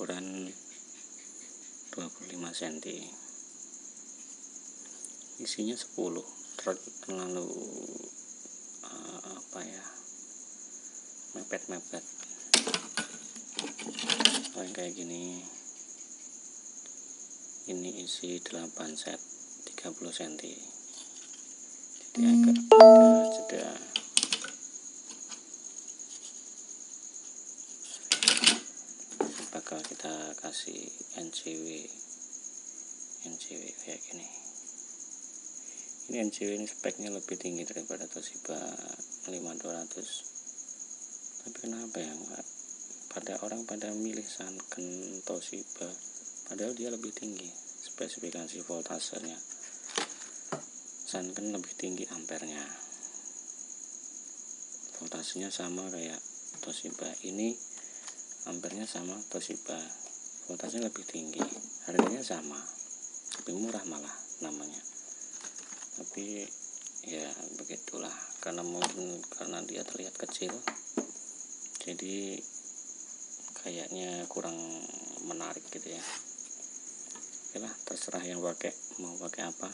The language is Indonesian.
ukuran 25 cm, isinya 10, terlalu mepet-mepet. Kayak gini, ini isi 8 set 30 cm, jadi agak jeda. Bakal kita kasih NCW kayak gini. Ini NCW ini speknya lebih tinggi daripada Toshiba 5200. Tapi kenapa ya pada orang pada milih Sanken Toshiba, padahal dia lebih tinggi spesifikasi voltasenya. Sanken lebih tinggi ampernya, voltasenya sama kayak Toshiba. Ini ampernya sama Toshiba, voltasenya lebih tinggi, harganya sama, lebih murah malah namanya. Tapi ya begitulah, karena dia terlihat kecil, jadi kayaknya kurang menarik gitu ya. Oke lah, terserah yang mau pakai apa.